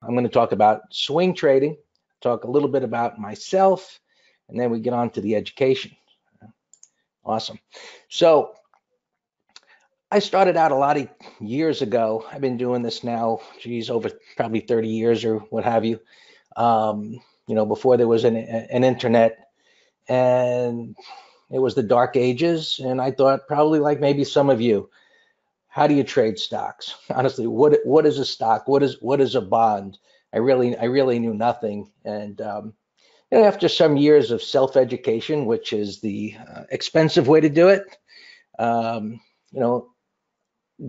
I'm going to talk about swing trading, talk a little bit about myself, and then we get on to the education. Awesome. So I started out a lot of years ago. I've been doing this now, geez, over probably 30 years or what have you. Before there was an internet, and it was the dark ages. And I thought, probably like maybe some of you, how do you trade stocks? Honestly, what is a stock? What is a bond? I really knew nothing. And after some years of self-education, which is the expensive way to do it, um, you know,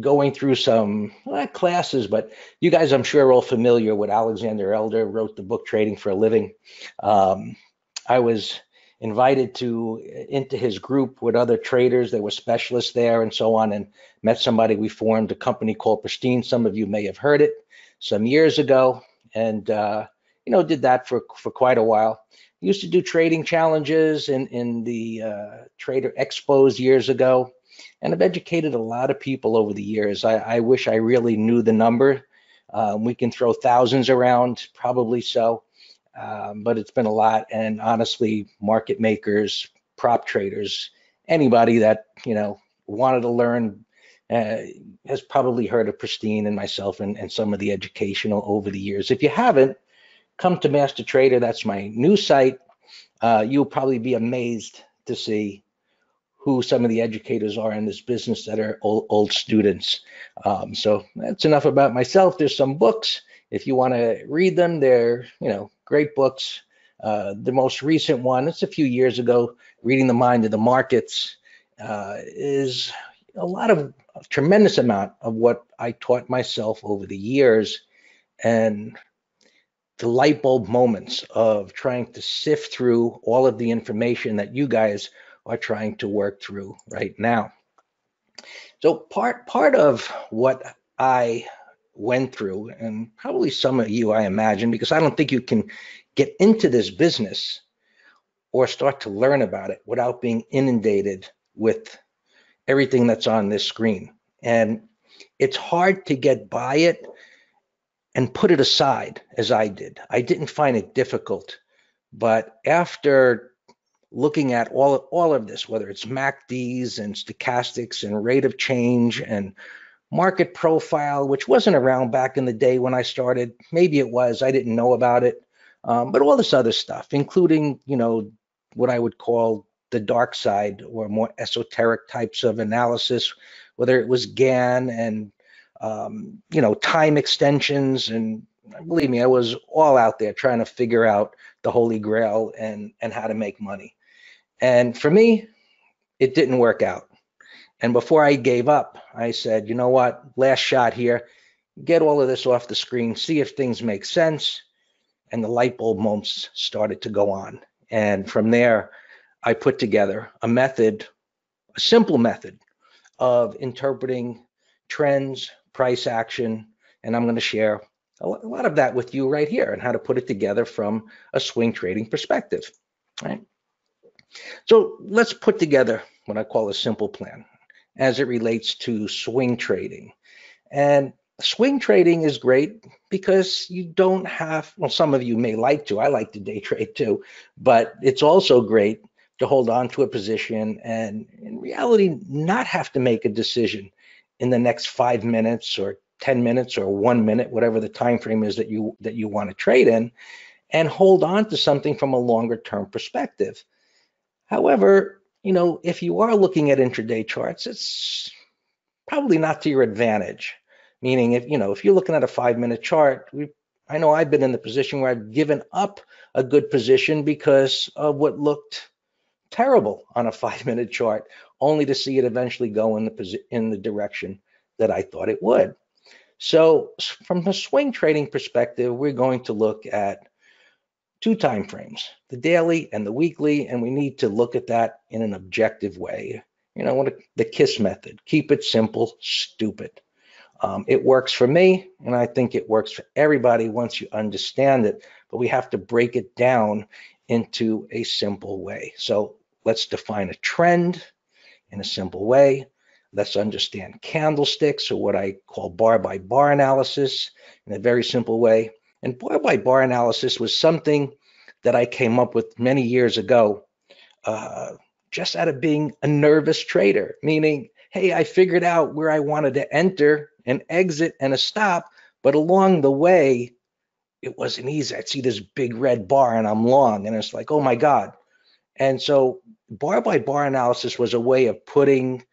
going through some classes, but you guys, I'm sure, are all familiar with Alexander Elder, wrote the book Trading for a Living. I was invited into his group with other traders. There were specialists there and so on, and met somebody. We formed a company called Pristine. Some of you may have heard it some years ago, and did that for quite a while. Used to do trading challenges in the Trader Expos years ago. And I've educated a lot of people over the years. I wish I really knew the number. We can throw thousands around, probably so, but it's been a lot. And honestly, market makers, prop traders, anybody that wanted to learn has probably heard of Pristine and myself and some of the educational over the years. If you haven't, come to Master Trader. That's my new site. You'll probably be amazed to see who some of the educators are in this business that are old students. So that's enough about myself. There's some books. If you want to read them, they're great books. The most recent one, it's a few years ago, Reading the Mind of the Markets, is a tremendous amount of what I taught myself over the years, and the light bulb moments of trying to sift through all of the information that you guys are trying to work through right now. So part of what I went through, and probably some of you, I imagine, because I don't think you can get into this business or start to learn about it without being inundated with everything that's on this screen. And it's hard to get by it and put it aside, as I did. I didn't find it difficult, but after looking at all of this, whether it's MACDs and stochastics and rate of change and market profile, which wasn't around back in the day when I started. Maybe it was, I didn't know about it. But all this other stuff, including, what I would call the dark side or more esoteric types of analysis, whether it was GAN and, time extensions. And believe me, I was all out there trying to figure out the Holy Grail and how to make money. And for me, it didn't work out. And before I gave up, I said, you know what, last shot here, get all of this off the screen, see if things make sense. And the light bulb moments started to go on. And from there, I put together a method, a simple method of interpreting trends, price action, and I'm going to share a lot of that with you right here and how to put it together from a swing trading perspective, right? So let's put together what I call a simple plan as it relates to swing trading. And swing trading is great because you don't have, well, some of you may like to, I like to day trade too, but it's also great to hold on to a position and in reality not have to make a decision in the next 5 minutes or 10 minutes or 1 minute, whatever the time frame is that you want to trade in, and hold on to something from a longer term perspective. However, if you are looking at intraday charts, it's probably not to your advantage. Meaning, if you're looking at a 5-minute chart, I know I've been in the position where I've given up a good position because of what looked terrible on a 5-minute chart, only to see it eventually go in the direction that I thought it would. So, from a swing trading perspective, we're going to look at 2 time frames, the daily and the weekly, and we need to look at that in an objective way. The KISS method, keep it simple, stupid. It works for me, and I think it works for everybody once you understand it, but we have to break it down into a simple way. So let's define a trend in a simple way. Let's understand candlesticks, or what I call bar by bar analysis, in a very simple way. And bar by bar analysis was something that I came up with many years ago, uh, just out of being a nervous trader, meaning, hey, I figured out where I wanted to enter, an exit, and a stop, but along the way, it wasn't easy. I'd see this big red bar and I'm long, and it's like, oh my God. And so bar by bar analysis was a way of putting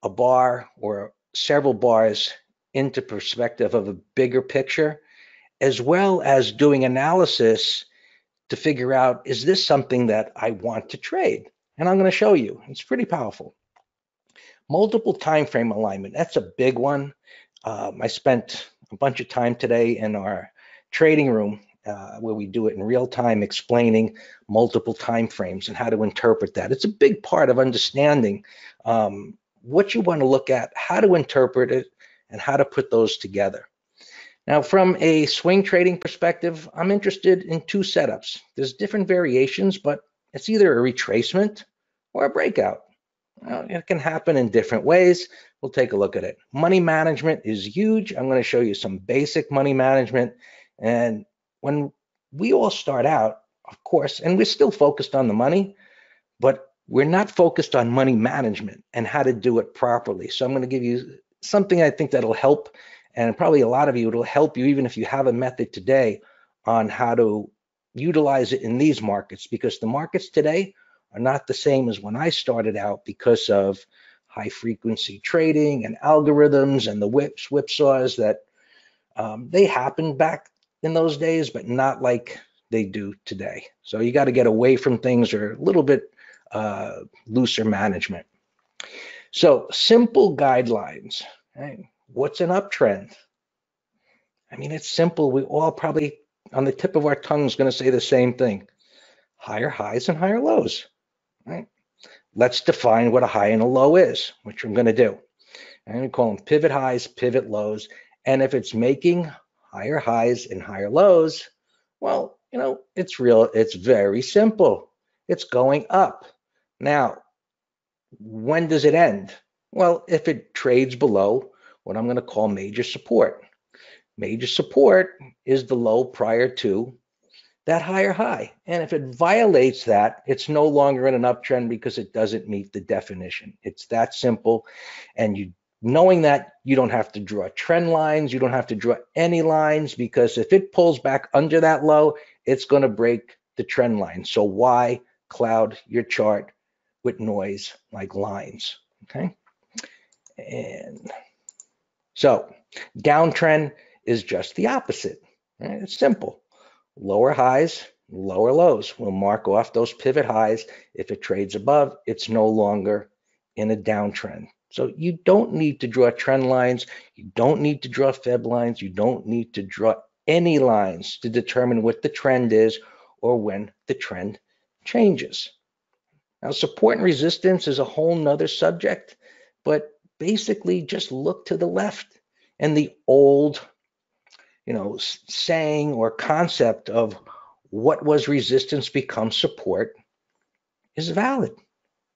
a bar or several bars into perspective of a bigger picture, as well as doing analysis to figure out, is this something that I want to trade? And I'm going to show you. It's pretty powerful. Multiple time frame alignment. That's a big one. I spent a bunch of time today in our trading room where we do it in real time, explaining multiple time frames and how to interpret that. It's a big part of understanding what you want to look at, how to interpret it, and how to put those together. Now, from a swing trading perspective, I'm interested in two setups. There's different variations, but it's either a retracement or a breakout. Well, it can happen in different ways. We'll take a look at it. Money management is huge. I'm going to show you some basic money management. And when we all start out, of course, and we're still focused on the money, but we're not focused on money management and how to do it properly. So I'm going to give you something I think that'll help, and probably a lot of you, it'll help you even if you have a method today on how to utilize it in these markets, because the markets today are not the same as when I started out because of high frequency trading and algorithms and the whipsaws that they happened back in those days, but not like they do today. So you got to get away from things, or a little bit looser management. So simple guidelines. Right? What's an uptrend? I mean, it's simple. We all probably on the tip of our tongue is going to say the same thing: higher highs and higher lows. Right? Let's define what a high and a low is, which I'm going to do. I'm going to call them pivot highs, pivot lows. And if it's making higher highs and higher lows, well, it's real. It's very simple. It's going up. Now, when does it end? Well, if it trades below what I'm going to call major support. Major support is the low prior to that higher high. And if it violates that, it's no longer in an uptrend because it doesn't meet the definition. It's that simple. And knowing that, you don't have to draw trend lines. You don't have to draw any lines, because if it pulls back under that low, it's going to break the trend line. So why cloud your chart with noise like lines? Okay. And so downtrend is just the opposite. Right? It's simple. Lower highs, lower lows. We'll mark off those pivot highs. If it trades above, it's no longer in a downtrend. So you don't need to draw trend lines. You don't need to draw Fib lines. You don't need to draw any lines to determine what the trend is or when the trend changes. Now, support and resistance is a whole nother subject, but basically just look to the left, and the old saying or concept of what was resistance becomes support is valid.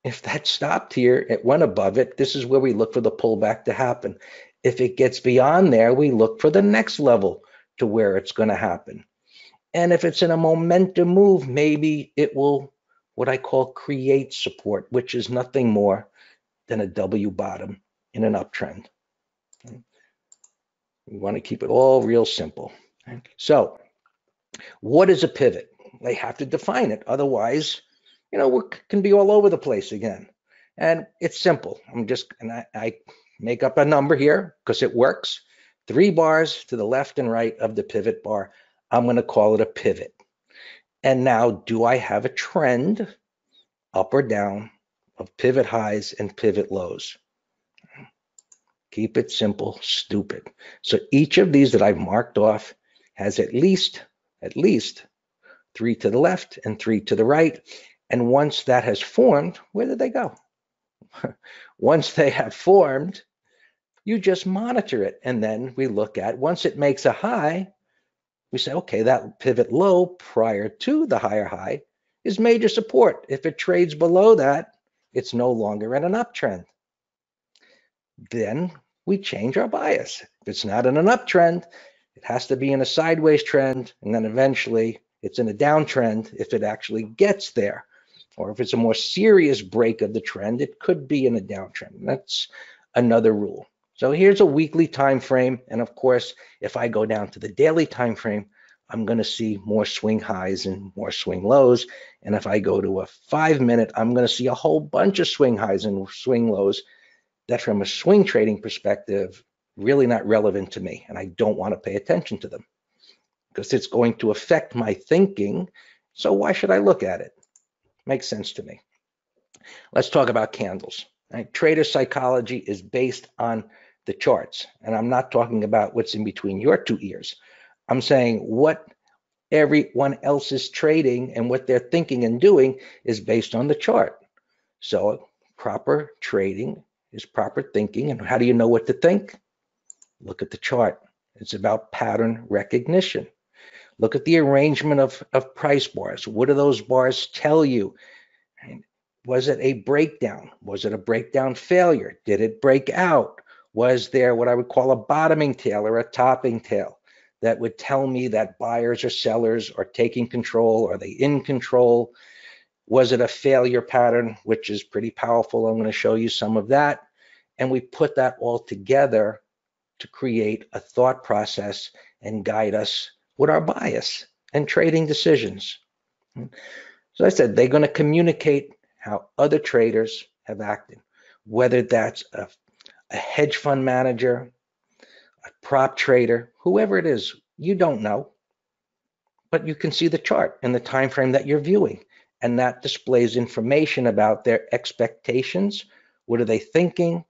If that stopped here, it went above it, this is where we look for the pullback to happen. If it gets beyond there, we look for the next level to where it's going to happen. And if it's in a momentum move, maybe it will, what I call, create support, which is nothing more than a W bottom in an uptrend. We want to keep it all real simple. So what is a pivot? They have to define it. Otherwise, we can be all over the place again. And it's simple. I make up a number here because it works. 3 bars to the left and right of the pivot bar. I'm going to call it a pivot. And now, do I have a trend up or down of pivot highs and pivot lows? Keep it simple, stupid. So each of these that I've marked off has at least 3 to the left and 3 to the right. And once that has formed, where did they go? Once they have formed, you just monitor it. And then we look at, once it makes a high, we say, okay, that pivot low prior to the higher high is major support. If it trades below that, it's no longer in an uptrend. Then we change our bias. If it's not in an uptrend, It has to be in a sideways trend, and then eventually it's in a downtrend if it actually gets there. Or if it's a more serious break of the trend, it could be in a downtrend. That's another rule. So here's a weekly time frame, and of course, if I go down to the daily time frame, I'm going to see more swing highs and more swing lows. And if I go to a 5-minute, I'm going to see a whole bunch of swing highs and swing lows that from a swing trading perspective, really not relevant to me. And I don't want to pay attention to them because it's going to affect my thinking. So why should I look at it? Makes sense to me. Let's talk about candles. Right? Trader psychology is based on the charts. And I'm not talking about what's in between your two ears. I'm saying what everyone else is trading and what they're thinking and doing is based on the chart. So proper trading is proper thinking. And how do you know what to think? Look at the chart. It's about pattern recognition. Look at the arrangement of price bars. What do those bars tell you? Was it a breakdown? Was it a breakdown failure? Did it break out? Was there what I would call a bottoming tail or a topping tail that would tell me that buyers or sellers are taking control? Are they in control? Was it a failure pattern, which is pretty powerful? I'm going to show you some of that. And we put that all together to create a thought process and guide us with our bias and trading decisions. So I said, they're going to communicate how other traders have acted, whether that's a hedge fund manager, a prop trader, whoever it is, you don't know, but you can see the chart and the time frame that you're viewing, and that displays information about their expectations. What are they thinking?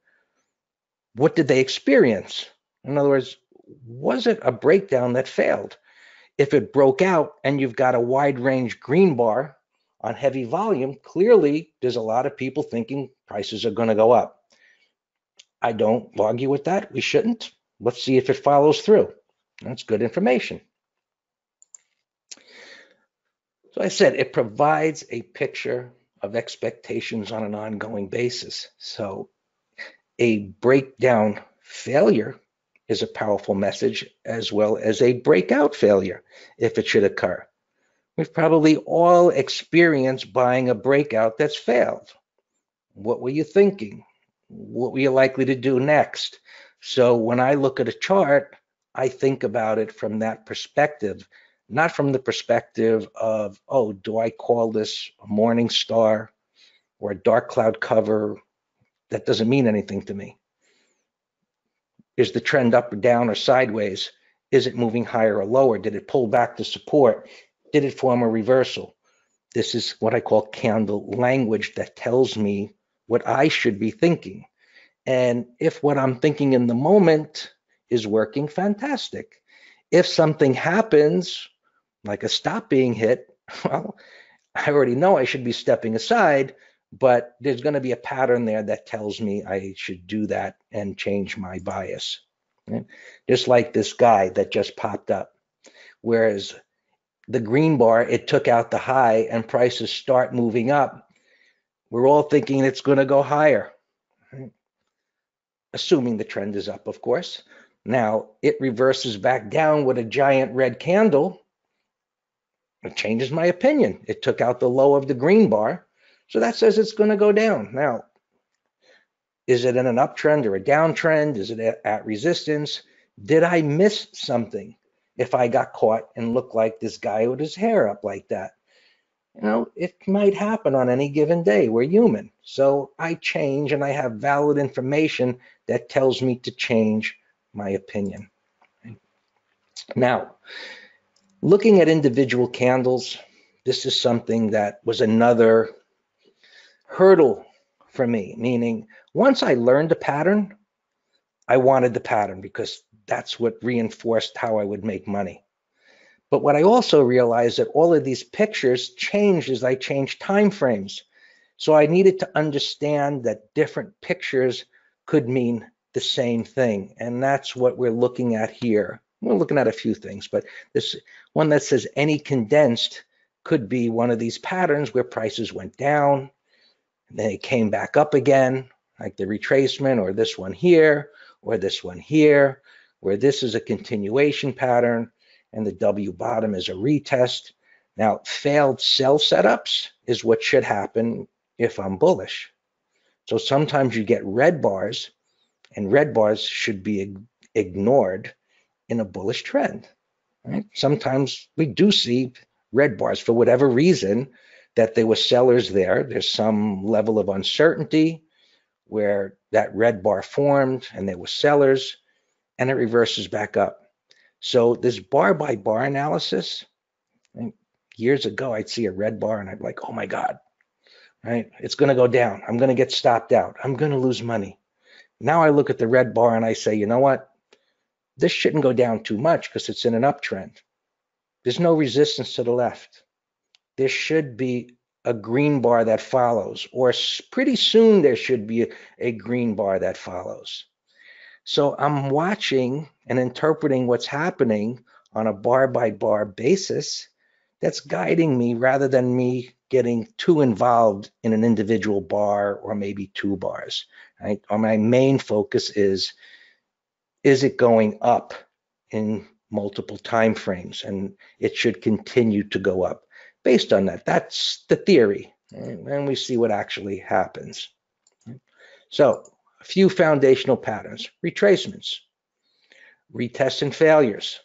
What did they experience? In other words, was it a breakdown that failed? If it broke out and you've got a wide range green bar on heavy volume, clearly there's a lot of people thinking prices are going to go up. I don't argue with that. We shouldn't. Let's see if it follows through. That's good information. So I said it provides a picture of expectations on an ongoing basis. So a breakdown failure is a powerful message, as well as a breakout failure if it should occur. We've probably all experienced buying a breakout that's failed. What were you thinking? What were you likely to do next? So when I look at a chart, I think about it from that perspective, not from the perspective of, oh, do I call this a morning star or a dark cloud cover? That doesn't mean anything to me. Is the trend up or down or sideways? Is it moving higher or lower? Did it pull back to support? Did it form a reversal? This is what I call candle language that tells me what I should be thinking. And if what I'm thinking in the moment is working, fantastic. If something happens, like a stop being hit, well, I already know I should be stepping aside, but there's going to be a pattern there that tells me I should do that and change my bias. Right? Just like this guy that just popped up. Whereas the green bar, it took out the high and prices start moving up. We're all thinking it's going to go higher, right? Assuming the trend is up, of course. Now it reverses back down with a giant red candle. It changes my opinion. It took out the low of the green bar. So that says it's going to go down. Now, is it in an uptrend or a downtrend? Is it at resistance? Did I miss something if I got caught and looked like this guy with his hair up like that? You know, it might happen on any given day. We're human. So I change and I have valid information that tells me to change my opinion. Now, looking at individual candles, this is something that was another hurdle for me, meaning once I learned the pattern, I wanted the pattern because that's what reinforced how I would make money. But what I also realized that all of these pictures changed as I changed time frames. So I needed to understand that different pictures could mean the same thing. And that's what we're looking at here. We're looking at a few things, but this one that says any condensed could be one of these patterns where prices went down, and then it came back up again, like the retracement, or this one here, where this is a continuation pattern and the W bottom is a retest. Now, failed sell setups is what should happen if I'm bullish. So sometimes you get red bars, and red bars should be ignored in a bullish trend. Right? Sometimes we do see red bars for whatever reason that there were sellers there. There's some level of uncertainty where that red bar formed and there were sellers, and it reverses back up. So this bar by bar analysis, years ago, I'd see a red bar and I'd be like, oh my God, right? It's going to go down. I'm going to get stopped out. I'm going to lose money. Now I look at the red bar and I say, you know what? This shouldn't go down too much because it's in an uptrend. There's no resistance to the left. There should be a green bar that follows, or pretty soon there should be a green bar that follows. So I'm watching and interpreting what's happening on a bar by bar basis that's guiding me rather than me getting too involved in an individual bar or maybe two bars. Right? Or my main focus is it going up in multiple time frames, and it should continue to go up based on that. That's the theory, and we see what actually happens. So a few foundational patterns: retracements, retests and failures,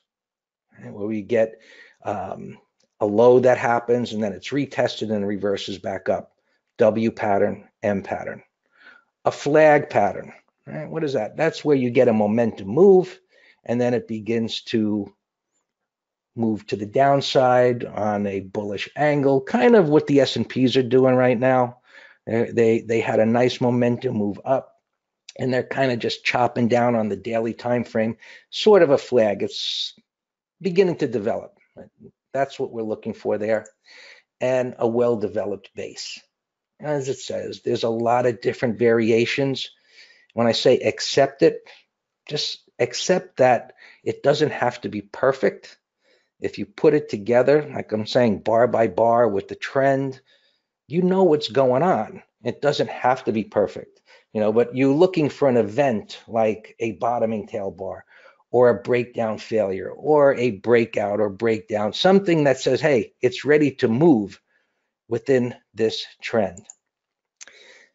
where we get a low that happens and then it's retested and reverses back up. W pattern, M pattern. A flag pattern. Right? What is that? That's where you get a momentum move and then it begins to move to the downside on a bullish angle, kind of what the S&Ps are doing right now. They had a nice momentum move up and they're kind of just chopping down on the daily time frame, sort of a flag. It's beginning to develop. That's what we're looking for there. And a well-developed base. As it says, there's a lot of different variations. When I say accept it, just accept that it doesn't have to be perfect. If you put it together, like I'm saying, bar by bar with the trend, you know what's going on. It doesn't have to be perfect, but you're looking for an event like a bottoming tail bar or a breakdown failure or a breakout or breakdown, something that says, hey, it's ready to move within this trend.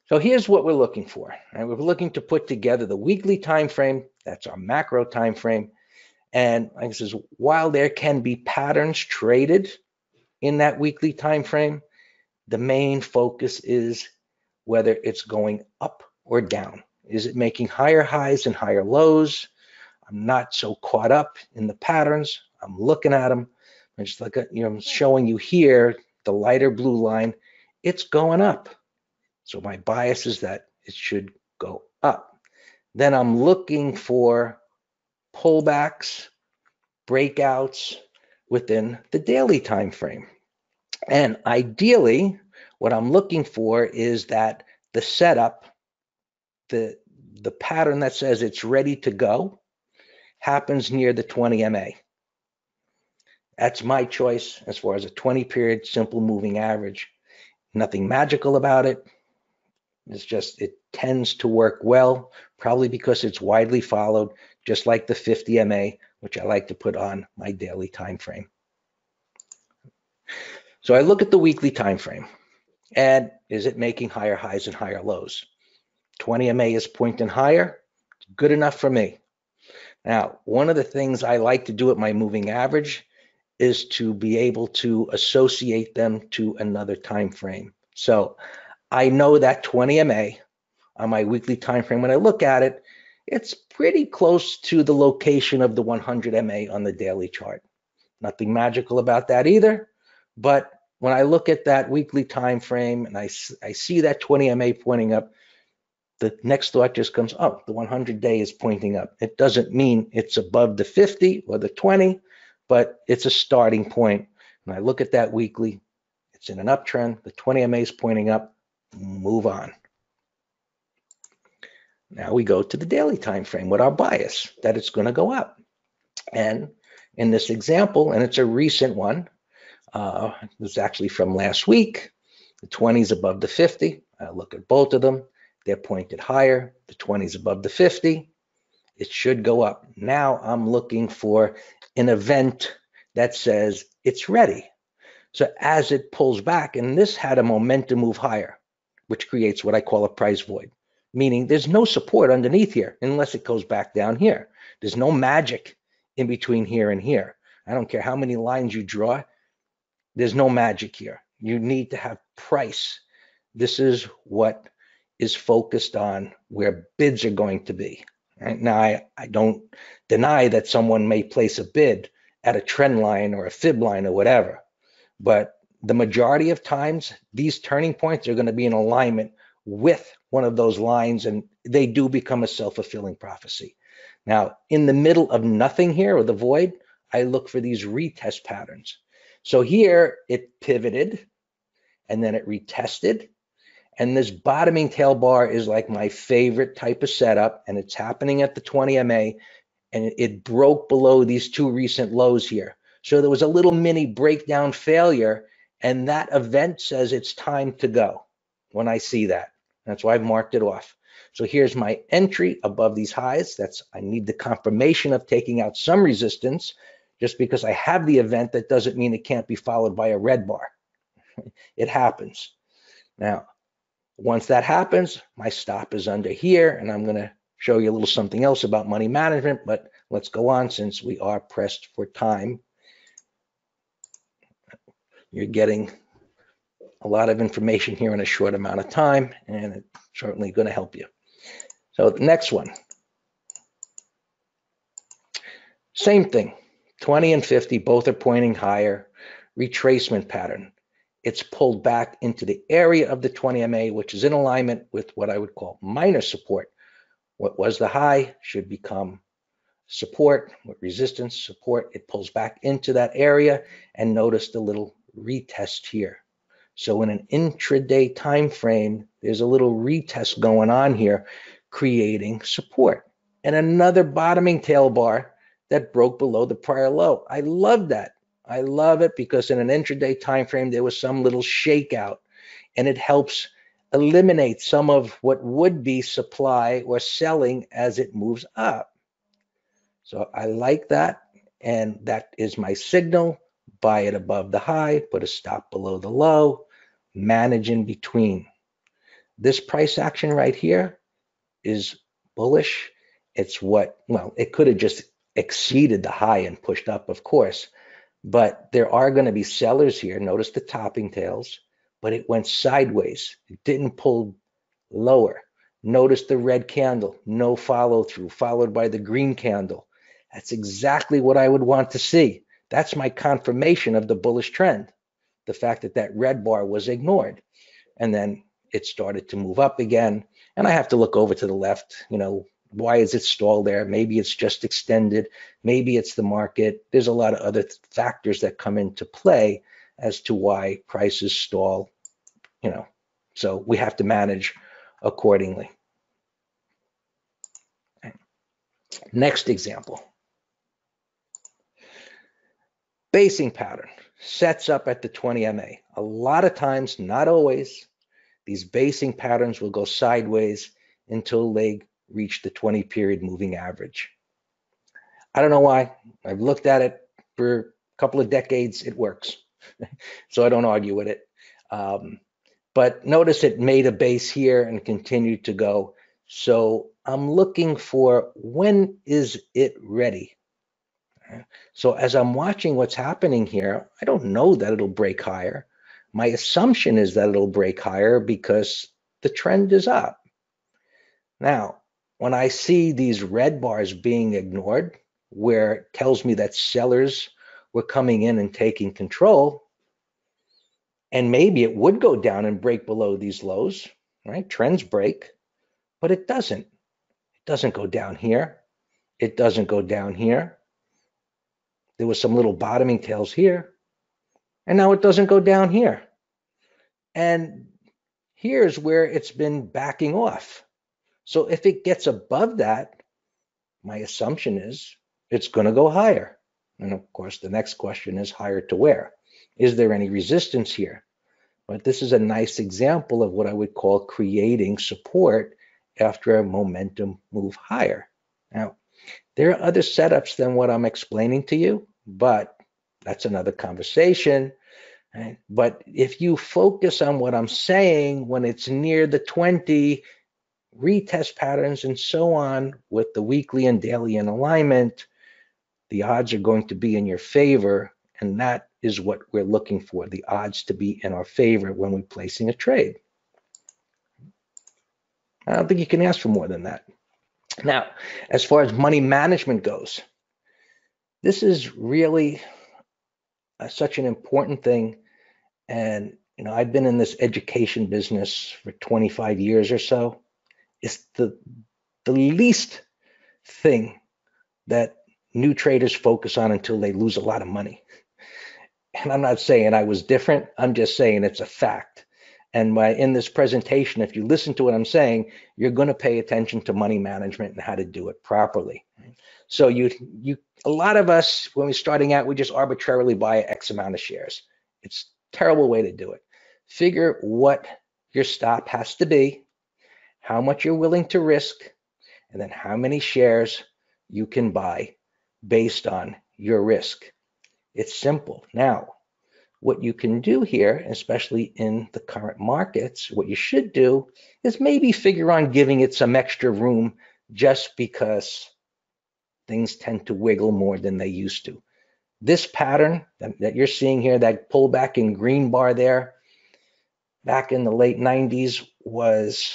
So here's what we're looking for. Right? We're looking to put together the weekly time frame. That's our macro time frame. And like I says, while there can be patterns traded in that weekly time frame, the main focus is whether it's going up or down. Is it making higher highs and higher lows? I'm not so caught up in the patterns. I'm looking at them. I'm just like, I'm showing you here, the lighter blue line, it's going up. So my bias is that it should go up. Then I'm looking for pullbacks, breakouts within the daily time frame. And ideally, what I'm looking for is that the setup, the pattern that says it's ready to go, happens near the 20 MA. That's my choice as far as a 20-period simple moving average. Nothing magical about it. It's just, it tends to work well, probably because it's widely followed, just like the 50 MA, which I like to put on my daily time frame. So I look at the weekly time frame, and is it making higher highs and higher lows? 20 MA is pointing higher, good enough for me. Now, one of the things I like to do at my moving average is to be able to associate them to another time frame. So I know that 20 MA on my weekly time frame, when I look at it, it's pretty close to the location of the 100 MA on the daily chart. Nothing magical about that either, but when I look at that weekly time frame and I see that 20 MA pointing up, the next thought just comes, oh, the 100-day is pointing up. It doesn't mean it's above the 50 or the 20, but it's a starting point. When I look at that weekly, it's in an uptrend, the 20 MA is pointing up, move on. Now we go to the daily time frame with our bias that it's going to go up. And in this example, and it's a recent one, it was actually from last week, the 20 is above the 50. I look at both of them. They're pointed higher. The 20 is above the 50. It should go up. Now I'm looking for an event that says it's ready. So as it pulls back, and this had a momentum move higher, which creates what I call a price void, meaning there's no support underneath here unless it goes back down here. There's no magic in between here and here. I don't care how many lines you draw. There's no magic here. You need to have price. This is what is focused on where bids are going to be. Right? Now, I don't deny that someone may place a bid at a trend line or a fib line or whatever, but the majority of times, these turning points are going to be in alignment with one of those lines, and they do become a self-fulfilling prophecy. Now, in the middle of nothing here, or the void, I look for these retest patterns. So here it pivoted, and then it retested. And this bottoming tail bar is like my favorite type of setup, and it's happening at the 20 MA, and it broke below these two recent lows here. So there was a little mini breakdown failure, and that event says it's time to go when I see that. That's why I've marked it off. So here's my entry above these highs. I need the confirmation of taking out some resistance. Just because I have the event, that doesn't mean it can't be followed by a red bar. It happens. Now, once that happens, my stop is under here, and I'm going to show you a little something else about money management, but let's go on since we are pressed for time. You're getting a lot of information here in a short amount of time, and it's certainly going to help you. So the next one, same thing, 20 and 50, both are pointing higher, retracement pattern. It's pulled back into the area of the 20 MA, which is in alignment with what I would call minor support. What was the high should become support, with resistance, support. It pulls back into that area, and notice the little retest here. So in an intraday time frame, there's a little retest going on here, creating support. And another bottoming tail bar that broke below the prior low. I love that. I love it because in an intraday time frame, there was some little shakeout, and it helps eliminate some of what would be supply or selling as it moves up. So I like that, and that is my signal. Buy it above the high, put a stop below the low, manage in between. This price action right here is bullish. It's what, well, it could have just exceeded the high and pushed up, of course, but there are going to be sellers here. Notice the topping tails, but it went sideways. It didn't pull lower. Notice the red candle, no follow through, followed by the green candle. That's exactly what I would want to see. That's my confirmation of the bullish trend. The fact that that red bar was ignored, and then it started to move up again. And I have to look over to the left, why is it stalled there? Maybe it's just extended. Maybe it's the market. There's a lot of other factors that come into play as to why prices stall, so we have to manage accordingly. Next example. Basing pattern sets up at the 20 MA. A lot of times, not always, these basing patterns will go sideways until they reach the 20 period moving average. I don't know why. I've looked at it for a couple of decades. It works. So I don't argue with it. But notice it made a base here and continued to go. So I'm looking for, when is it ready? So as I'm watching what's happening here, I don't know that it'll break higher. My assumption is that it'll break higher because the trend is up. Now, when I see these red bars being ignored, where it tells me that sellers were coming in and taking control, and maybe it would go down and break below these lows, right? Trends break, but it doesn't. It doesn't go down here. It doesn't go down here. There was some little bottoming tails here, and now it doesn't go down here. And here's where it's been backing off. So if it gets above that, my assumption is it's going to go higher. And of course, the next question is higher to where? Is there any resistance here? But this is a nice example of what I would call creating support after a momentum move higher. Now, There are other setups than what I'm explaining to you, but that's another conversation. Right? But if you focus on what I'm saying when it's near the 20, retest patterns and so on with the weekly and daily in alignment, the odds are going to be in your favor. And that is what we're looking for, the odds to be in our favor when we're placing a trade. I don't think you can ask for more than that. Now, as far as money management goes, this is really such an important thing. And I've been in this education business for 25 years or so. It's the least thing that new traders focus on until they lose a lot of money. And I'm not saying I was different. I'm just saying it's a fact. And in this presentation, if you listen to what I'm saying, you're going to pay attention to money management and how to do it properly. So a lot of us, when we're starting out, we just arbitrarily buy X amount of shares. It's a terrible way to do it. Figure what your stop has to be, how much you're willing to risk, and then how many shares you can buy based on your risk. It's simple. Now, what you can do here, especially in the current markets, what you should do is maybe figure on giving it some extra room just because things tend to wiggle more than they used to. This pattern that you're seeing here, that pullback in green bar there, back in the late 90s was,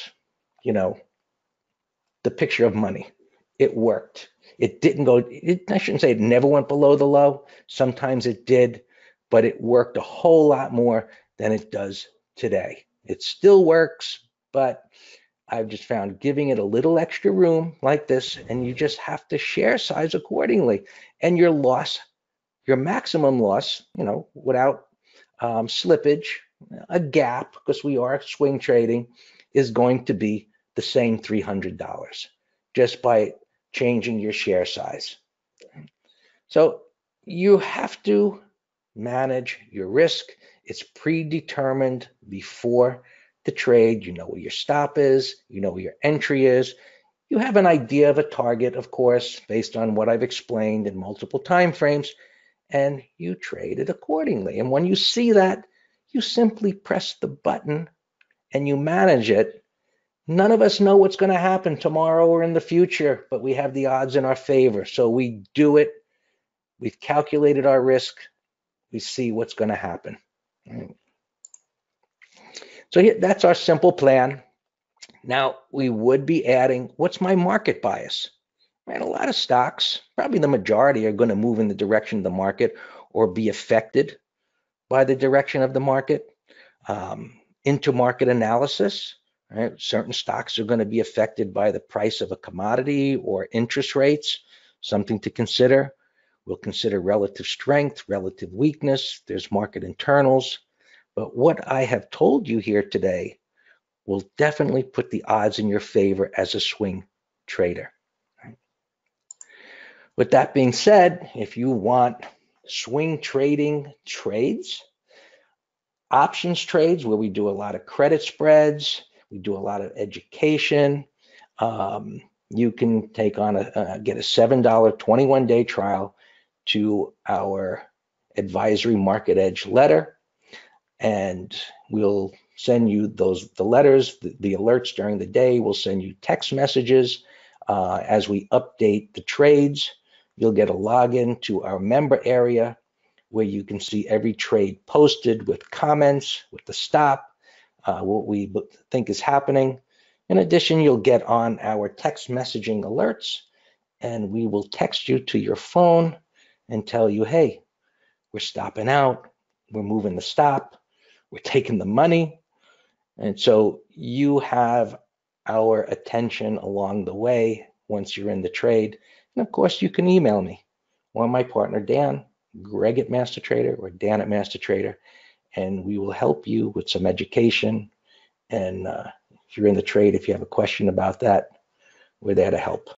the picture of money. It worked. It didn't go, I shouldn't say it never went below the low. Sometimes it did, but it worked a whole lot more than it does today. It still works, but I've just found giving it a little extra room like this, and you just have to share size accordingly. And your loss, your maximum loss, without slippage, a gap, because we are swing trading, is going to be the same $300 just by changing your share size. So you have to manage your risk. It's predetermined before the trade. You know where your stop is, you know where your entry is. You have an idea of a target, of course, based on what I've explained in multiple time frames, and you trade it accordingly. And when you see that, you simply press the button and you manage it. None of us know what's going to happen tomorrow or in the future, but we have the odds in our favor. So we do it. We've calculated our risk. We see what's going to happen. Right. So that's our simple plan. Now we would be adding, what's my market bias? Right, a lot of stocks, probably the majority, are going to move in the direction of the market or be affected by the direction of the market. Into market analysis, right? Certain stocks are going to be affected by the price of a commodity or interest rates, something to consider. We'll consider relative strength, relative weakness. There's market internals. But what I have told you here today will definitely put the odds in your favor as a swing trader. Right? With that being said, if you want swing trading trades, options trades where we do a lot of credit spreads, we do a lot of education. You can take on get a $7 21-day trial to our advisory market edge letter, and we'll send you the letters, the alerts during the day. We'll send you text messages as we update the trades. You'll get a login to our member area where you can see every trade posted with comments, with the stop, what we think is happening. In addition, you'll get on our text messaging alerts, and we will text you to your phone and tell you, hey, we're stopping out, we're moving the stop, we're taking the money. And so you have our attention along the way once you're in the trade. And of course, you can email me or my partner, Dan, Greg at Master Trader or Dan at Master Trader, and we will help you with some education. And if you're in the trade, if you have a question about that, we're there to help.